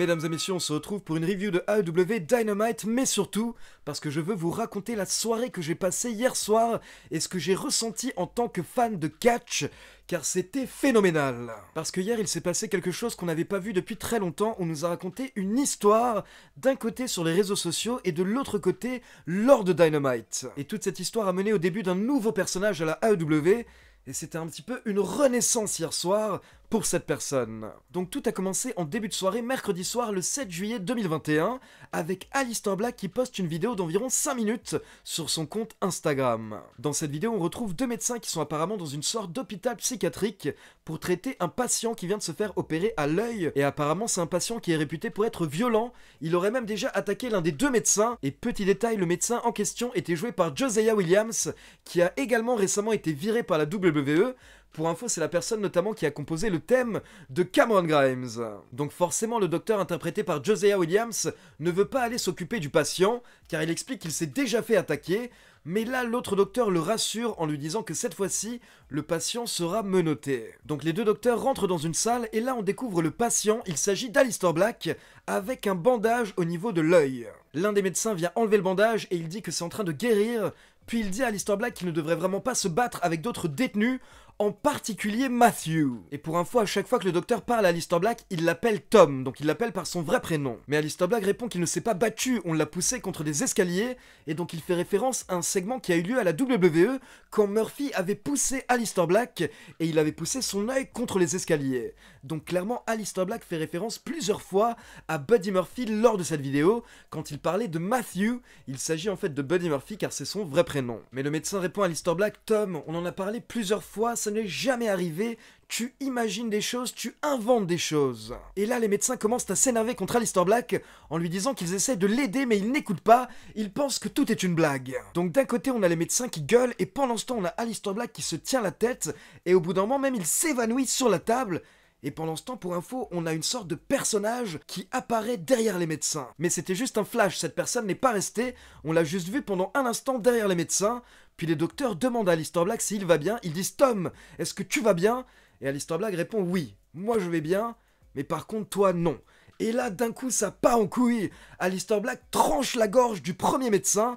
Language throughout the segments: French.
Mesdames et messieurs, on se retrouve pour une review de AEW Dynamite, mais surtout parce que je veux vous raconter la soirée que j'ai passée hier soir et ce que j'ai ressenti en tant que fan de catch, car c'était phénoménal. Parce que hier il s'est passé quelque chose qu'on n'avait pas vu depuis très longtemps, on nous a raconté une histoire, d'un côté sur les réseaux sociaux et de l'autre côté lors de Dynamite. Et toute cette histoire a mené au début d'un nouveau personnage à la AEW, et c'était un petit peu une renaissance hier soir pour cette personne. Donc tout a commencé en début de soirée, mercredi soir, le 7 juillet 2021, avec Aleister Black qui poste une vidéo d'environ 5 minutes sur son compte Instagram. Dans cette vidéo, on retrouve deux médecins qui sont apparemment dans une sorte d'hôpital psychiatrique pour traiter un patient qui vient de se faire opérer à l'œil, et apparemment c'est un patient qui est réputé pour être violent, il aurait même déjà attaqué l'un des deux médecins, et petit détail, le médecin en question était joué par Josiah Williams, qui a également récemment été viré par la WWE. Pour info, c'est la personne notamment qui a composé le thème de Cameron Grimes. Donc forcément, le docteur interprété par Josiah Williams ne veut pas aller s'occuper du patient, car il explique qu'il s'est déjà fait attaquer, mais là, l'autre docteur le rassure en lui disant que cette fois-ci, le patient sera menotté. Donc les deux docteurs rentrent dans une salle, et là on découvre le patient, il s'agit d'Aleister Black, avec un bandage au niveau de l'œil. L'un des médecins vient enlever le bandage, et il dit que c'est en train de guérir, puis il dit à Aleister Black qu'il ne devrait vraiment pas se battre avec d'autres détenus, en particulier Matthew. Et pour info, à chaque fois que le docteur parle à Aleister Black, il l'appelle Tom, donc il l'appelle par son vrai prénom. Mais Aleister Black répond qu'il ne s'est pas battu, on l'a poussé contre des escaliers, et donc il fait référence à un segment qui a eu lieu à la WWE, quand Murphy avait poussé Aleister Black, et il avait poussé son œil contre les escaliers. Donc clairement, Aleister Black fait référence plusieurs fois à Buddy Murphy lors de cette vidéo, quand il parlait de Matthew, il s'agit en fait de Buddy Murphy car c'est son vrai prénom. Mais le médecin répond à Aleister Black, Tom, on en a parlé plusieurs fois, ça n'est jamais arrivé, tu imagines des choses, tu inventes des choses. Et là, les médecins commencent à s'énerver contre Aleister Black en lui disant qu'ils essaient de l'aider mais ils n'écoutent pas, ils pensent que tout est une blague. Donc d'un côté, on a les médecins qui gueulent et pendant ce temps, on a Aleister Black qui se tient la tête et au bout d'un moment, même il s'évanouit sur la table. Et pendant ce temps, pour info, on a une sorte de personnage qui apparaît derrière les médecins. Mais c'était juste un flash, cette personne n'est pas restée, on l'a juste vu pendant un instant derrière les médecins, puis les docteurs demandent à Aleister Black s'il va bien, ils disent « Tom, est-ce que tu vas bien ?» Et Aleister Black répond « Oui, moi je vais bien, mais par contre toi non. » Et là, d'un coup, ça part en couille, Aleister Black tranche la gorge du premier médecin,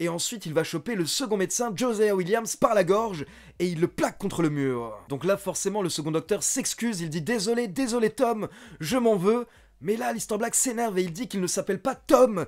et ensuite il va choper le second médecin, Josiah Williams, par la gorge, et il le plaque contre le mur. Donc là, forcément, le second docteur s'excuse, il dit « Désolé, désolé Tom, je m'en veux », mais là, Aleister Black s'énerve et il dit qu'il ne s'appelle pas Tom,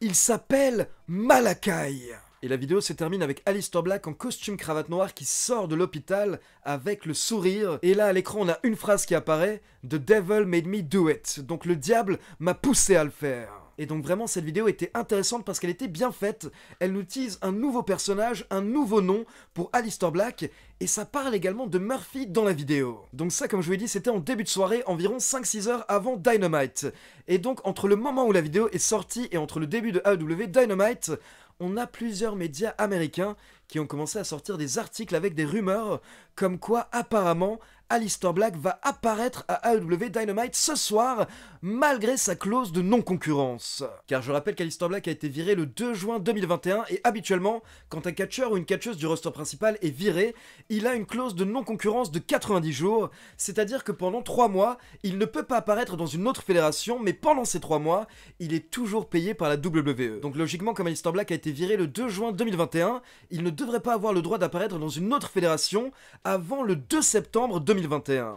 il s'appelle Malakai. Et la vidéo se termine avec Aleister Black en costume cravate noire qui sort de l'hôpital avec le sourire. Et là, à l'écran, on a une phrase qui apparaît « The devil made me do it ». Donc le diable m'a poussé à le faire. Et donc vraiment, cette vidéo était intéressante parce qu'elle était bien faite. Elle nous tease un nouveau personnage, un nouveau nom pour Aleister Black. Et ça parle également de Murphy dans la vidéo. Donc ça, comme je vous l'ai dit, c'était en début de soirée, environ 5-6 heures avant Dynamite. Et donc, entre le moment où la vidéo est sortie et entre le début de AEW Dynamite, on a plusieurs médias américains qui ont commencé à sortir des articles avec des rumeurs comme quoi apparemment Aleister Black va apparaître à AEW Dynamite ce soir malgré sa clause de non-concurrence. Car je rappelle qu'Aleister Black a été viré le 2 juin 2021 et habituellement, quand un catcheur ou une catcheuse du roster principal est viré, il a une clause de non-concurrence de 90 jours, c'est-à-dire que pendant 3 mois, il ne peut pas apparaître dans une autre fédération, mais pendant ces 3 mois, il est toujours payé par la WWE. Donc logiquement, comme Aleister Black a été viré le 2 juin 2021, il ne devrait pas avoir le droit d'apparaître dans une autre fédération avant le 2 septembre 2021.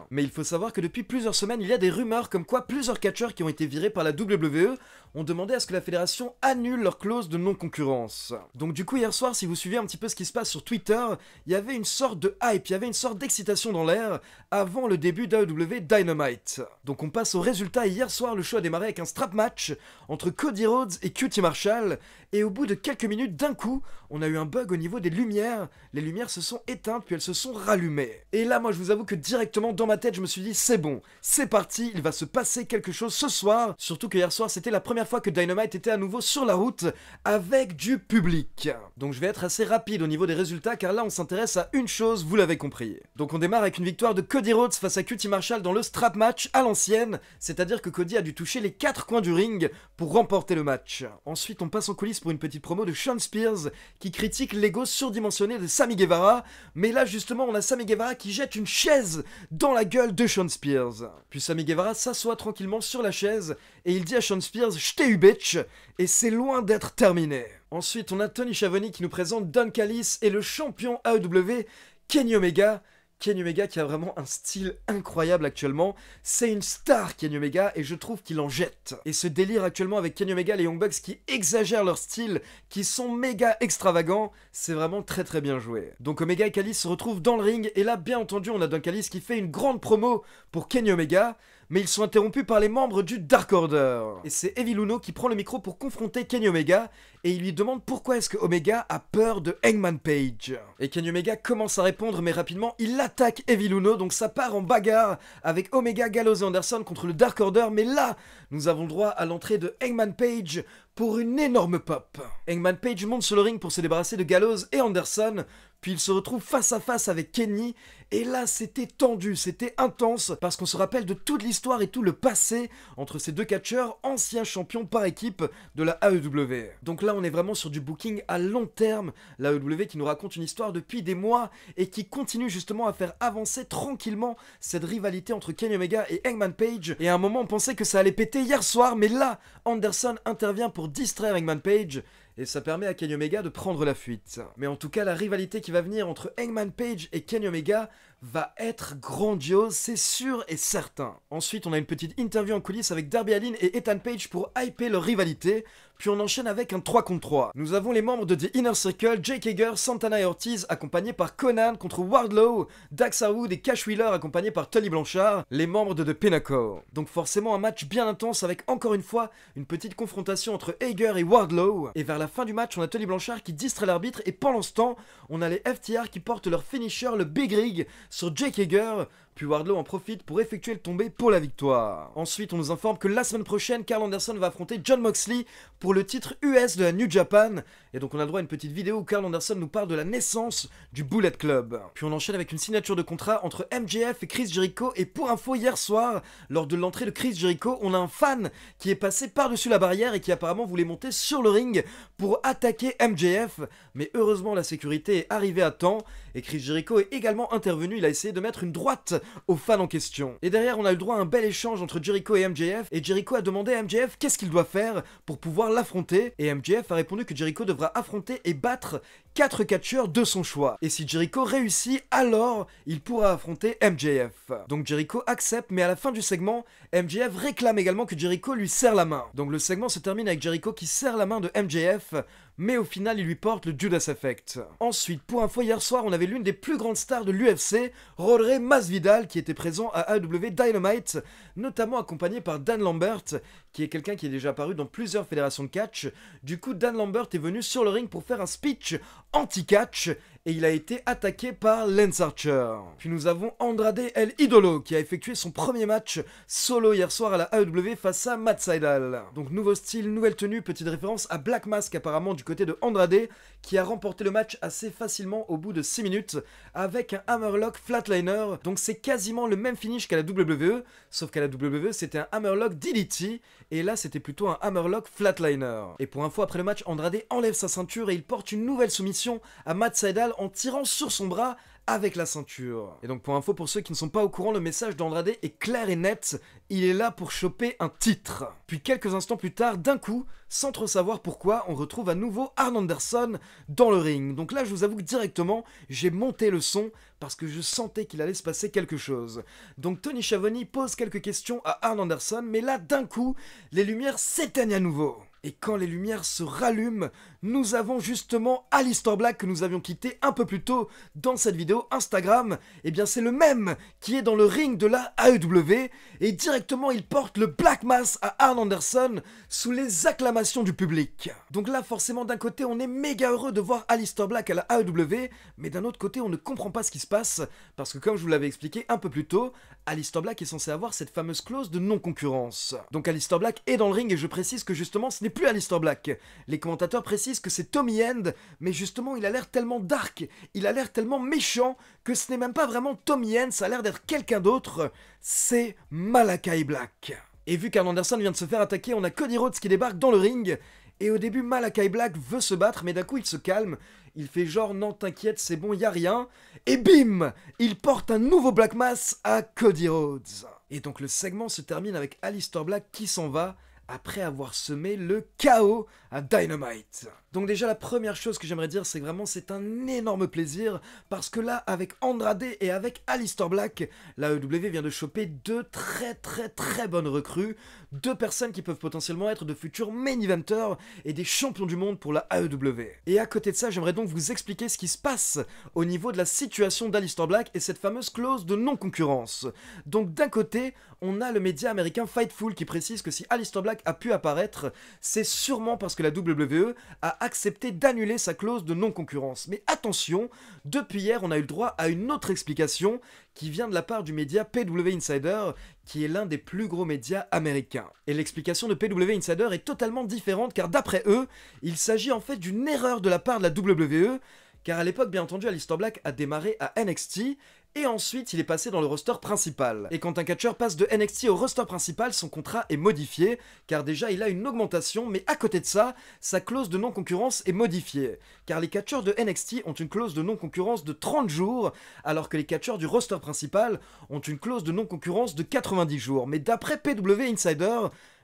Mais il faut savoir que depuis plusieurs semaines, il y a des rumeurs comme quoi plusieurs catcheurs qui ont été virés par la WWE ont demandé à ce que la fédération annule leur clause de non-concurrence. Donc du coup, hier soir, si vous suivez un petit peu ce qui se passe sur Twitter, il y avait une sorte de hype, il y avait une sorte d'excitation dans l'air avant le début d'AEW Dynamite. Donc on passe au résultat et hier soir, le show a démarré avec un strap match entre Cody Rhodes et QT Marshall, et au bout de quelques minutes, d'un coup, on a eu un bug au niveau des lumières, les lumières se sont éteintes puis elles se sont rallumées. Et là, moi je vous avoue que directement dans ma tête, je me suis dit c'est bon, c'est parti, il va se passer quelque chose ce soir, surtout que hier soir c'était la première fois que Dynamite était à nouveau sur la route avec du public. Donc je vais être assez rapide au niveau des résultats car là on s'intéresse à une chose, vous l'avez compris. Donc on démarre avec une victoire de Cody Rhodes face à QT Marshall dans le strap match à l'ancienne, c'est-à-dire que Cody a dû toucher les 4 coins du ring pour remporter le match. Ensuite on passe en coulisses pour une petite promo de Shawn Spears qui critique l'ego surdimensionné de Sammy Guevara. Mais là justement on a Sammy Guevara qui jette une chaise dans la gueule de Shawn Spears. Puis Sammy Guevara s'assoit tranquillement sur la chaise et il dit à Shawn Spears « J't'ai eu bitch !» et c'est loin d'être terminé. Ensuite on a Tony Schiavone qui nous présente Don Callis et le champion AEW Kenny Omega. Kenny Omega qui a vraiment un style incroyable actuellement, c'est une star Kenny Omega et je trouve qu'il en jette. Et ce délire actuellement avec Kenny Omega et les Young Bucks qui exagèrent leur style, qui sont méga extravagants, c'est vraiment très très bien joué. Donc Omega et Callis se retrouvent dans le ring et là bien entendu on a Don Callis qui fait une grande promo pour Kenny Omega, mais ils sont interrompus par les membres du Dark Order. Et c'est Evil Uno qui prend le micro pour confronter Kenny Omega et il lui demande pourquoi est-ce que Omega a peur de Hangman Page. Et Kenny Omega commence à répondre mais rapidement il attaque Evil Uno, donc ça part en bagarre avec Omega, Gallows et Anderson contre le Dark Order, mais là nous avons droit à l'entrée de Hangman Page pour une énorme pop. Hangman Page monte sur le ring pour se débarrasser de Gallows et Anderson, puis il se retrouve face à face avec Kenny, et là c'était tendu, c'était intense, parce qu'on se rappelle de toute l'histoire et tout le passé entre ces deux catcheurs, anciens champions par équipe de la AEW. Donc là on est vraiment sur du booking à long terme, la AEW qui nous raconte une histoire depuis des mois, et qui continue justement à faire avancer tranquillement cette rivalité entre Kenny Omega et Hangman Page, et à un moment on pensait que ça allait péter hier soir, mais là Anderson intervient pour distraire Hangman Page, et ça permet à Kenny Omega de prendre la fuite. Mais en tout cas, la rivalité qui va venir entre Hangman Page et Kenny Omega va être grandiose, c'est sûr et certain. Ensuite, on a une petite interview en coulisses avec Darby Allin et Ethan Page pour hyper leur rivalité, puis on enchaîne avec un 3 contre 3. Nous avons les membres de The Inner Circle, Jake Hager, Santana et Ortiz, accompagnés par Conan contre Wardlow, Dax Harwood et Cash Wheeler, accompagnés par Tully Blanchard, les membres de The Pinnacle. Donc forcément un match bien intense avec encore une fois une petite confrontation entre Hager et Wardlow, et vers la fin du match on a Tully Blanchard qui distrait l'arbitre, et pendant ce temps on a les FTR qui portent leur finisher, le Big Rig, sur Jake Hager, puis Wardlow en profite pour effectuer le tombé pour la victoire. Ensuite, on nous informe que la semaine prochaine, Karl Anderson va affronter Jon Moxley pour le titre US de la New Japan. Et donc on a le droit à une petite vidéo où Karl Anderson nous parle de la naissance du Bullet Club. Puis on enchaîne avec une signature de contrat entre MJF et Chris Jericho. Et pour info, hier soir, lors de l'entrée de Chris Jericho, on a un fan qui est passé par-dessus la barrière et qui apparemment voulait monter sur le ring pour attaquer MJF. Mais heureusement, la sécurité est arrivée à temps et Chris Jericho est également intervenu. Il a essayé de mettre une droite aux fans en question. Et derrière, on a eu le droit à un bel échange entre Jericho et MJF, et Jericho a demandé à MJF qu'est-ce qu'il doit faire pour pouvoir l'affronter, et MJF a répondu que Jericho devra affronter et battre 4 catcheurs de son choix. Et si Jericho réussit, alors il pourra affronter MJF. Donc Jericho accepte, mais à la fin du segment, MJF réclame également que Jericho lui serre la main. Donc le segment se termine avec Jericho qui serre la main de MJF, mais au final il lui porte le Judas Effect. Ensuite, pour info, hier soir on avait l'une des plus grandes stars de l'UFC, Rodriguez Masvidal, qui était présent à AEW Dynamite, notamment accompagné par Dan Lambert, qui est quelqu'un qui est déjà apparu dans plusieurs fédérations de catch. Du coup, Dan Lambert est venu sur le ring pour faire un speech anti-catch, et il a été attaqué par Lance Archer. Puis nous avons Andrade El Idolo qui a effectué son premier match solo hier soir à la AEW face à Matt Sydal. Donc nouveau style, nouvelle tenue, petite référence à Black Mask apparemment du côté de Andrade, qui a remporté le match assez facilement au bout de 6 minutes avec un Hammerlock Flatliner. Donc c'est quasiment le même finish qu'à la WWE, sauf qu'à la WWE c'était un Hammerlock DDT et là c'était plutôt un Hammerlock Flatliner. Et pour info, après le match, Andrade enlève sa ceinture et il porte une nouvelle soumission à Matt Sydal en tirant sur son bras avec la ceinture. Et donc pour info, pour ceux qui ne sont pas au courant, le message d'Andrade est clair et net, il est là pour choper un titre. Puis quelques instants plus tard, d'un coup, sans trop savoir pourquoi, on retrouve à nouveau Arn Anderson dans le ring. Donc là, je vous avoue que directement, j'ai monté le son parce que je sentais qu'il allait se passer quelque chose. Donc Tony Schiavone pose quelques questions à Arn Anderson, mais là, d'un coup, les lumières s'éteignent à nouveau. Et quand les lumières se rallument, nous avons justement Aleister Black que nous avions quitté un peu plus tôt dans cette vidéo Instagram. Et bien c'est le même qui est dans le ring de la AEW et directement il porte le Black Mass à Arn Anderson sous les acclamations du public. Donc là forcément d'un côté on est méga heureux de voir Aleister Black à la AEW, mais d'un autre côté on ne comprend pas ce qui se passe parce que comme je vous l'avais expliqué un peu plus tôt, Aleister Black est censé avoir cette fameuse clause de non-concurrence. Donc Aleister Black est dans le ring et je précise que justement ce n'est plus Aleister Black. Les commentateurs précisent que c'est Tommy End, mais justement il a l'air tellement dark, il a l'air tellement méchant que ce n'est même pas vraiment Tommy End, ça a l'air d'être quelqu'un d'autre, c'est Malakai Black. Et vu qu'Arn Anderson vient de se faire attaquer, on a Cody Rhodes qui débarque dans le ring, Et au début, Malakai Black veut se battre, mais d'un coup il se calme, il fait genre non t'inquiète c'est bon y a rien, et bim, il porte un nouveau Black Mass à Cody Rhodes. Et donc le segment se termine avec Aleister Black qui s'en va après avoir semé le chaos à Dynamite. Donc déjà la première chose que j'aimerais dire c'est que vraiment c'est un énorme plaisir parce que là avec Andrade et avec Aleister Black, la AEW vient de choper deux très bonnes recrues, deux personnes qui peuvent potentiellement être de futurs main eventers et des champions du monde pour la AEW. Et à côté de ça j'aimerais donc vous expliquer ce qui se passe au niveau de la situation d'Aleister Black et cette fameuse clause de non-concurrence. Donc d'un côté on a le média américain Fightful qui précise que si Aleister Black a pu apparaître, c'est sûrement parce que la WWE a accepté d'annuler sa clause de non-concurrence. Mais attention, depuis hier, on a eu le droit à une autre explication qui vient de la part du média PW Insider, qui est l'un des plus gros médias américains. Et l'explication de PW Insider est totalement différente car d'après eux, il s'agit en fait d'une erreur de la part de la WWE, car à l'époque, bien entendu, Aleister Black a démarré à NXT, et ensuite il est passé dans le roster principal. Et quand un catcheur passe de NXT au roster principal, son contrat est modifié, car déjà il a une augmentation, mais à côté de ça, sa clause de non-concurrence est modifiée. Car les catcheurs de NXT ont une clause de non-concurrence de 30 jours, alors que les catcheurs du roster principal ont une clause de non-concurrence de 90 jours. Mais d'après PW Insider,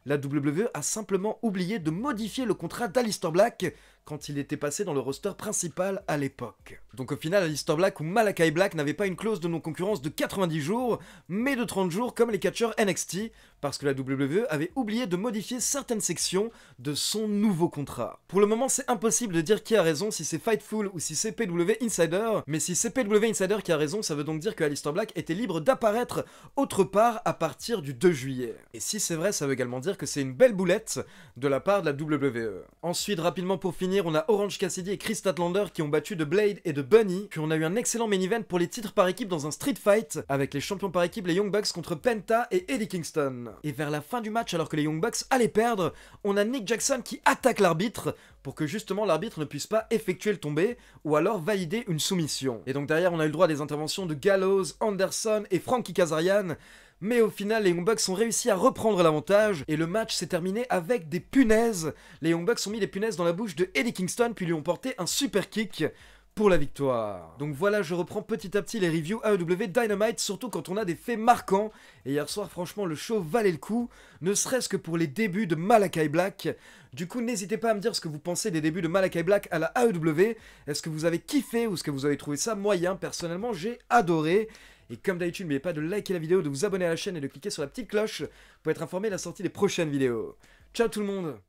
la WWE a simplement oublié de modifier le contrat d'Aleister Black quand il était passé dans le roster principal à l'époque. Donc au final, Aleister Black ou Malakai Black n'avaient pas une clause de non-concurrence de 90 jours, mais de 30 jours comme les catcheurs NXT, parce que la WWE avait oublié de modifier certaines sections de son nouveau contrat. Pour le moment, c'est impossible de dire qui a raison, si c'est Fightful ou si c'est PW Insider, mais si c'est PW Insider qui a raison, ça veut donc dire que Aleister Black était libre d'apparaître autre part à partir du 2 juillet. Et si c'est vrai, ça veut également dire que c'est une belle boulette de la part de la WWE. Ensuite, rapidement pour finir, on a Orange Cassidy et Chris Statlander qui ont battu de Blade et de Bunny, puis on a eu un excellent main event pour les titres par équipe dans un street fight, avec les champions par équipe les Young Bucks contre Penta et Eddie Kingston. Et vers la fin du match, alors que les Young Bucks allaient perdre, on a Nick Jackson qui attaque l'arbitre, pour que justement l'arbitre ne puisse pas effectuer le tombé, ou alors valider une soumission. Et donc derrière, on a eu le droit à des interventions de Gallows, Anderson et Frankie Kazarian, mais au final, les Young Bucks ont réussi à reprendre l'avantage, et le match s'est terminé avec des punaises. Les Young Bucks ont mis des punaises dans la bouche de Eddie Kingston, puis lui ont porté un super kick pour la victoire. Donc voilà, je reprends petit à petit les reviews AEW Dynamite, surtout quand on a des faits marquants, et hier soir, franchement, le show valait le coup, ne serait-ce que pour les débuts de Malakai Black. Du coup, n'hésitez pas à me dire ce que vous pensez des débuts de Malakai Black à la AEW. Est-ce que vous avez kiffé, ou est-ce que vous avez trouvé ça moyen? Personnellement, j'ai adoré. Et comme d'habitude, n'oubliez pas de liker la vidéo, de vous abonner à la chaîne et de cliquer sur la petite cloche pour être informé de la sortie des prochaines vidéos. Ciao tout le monde!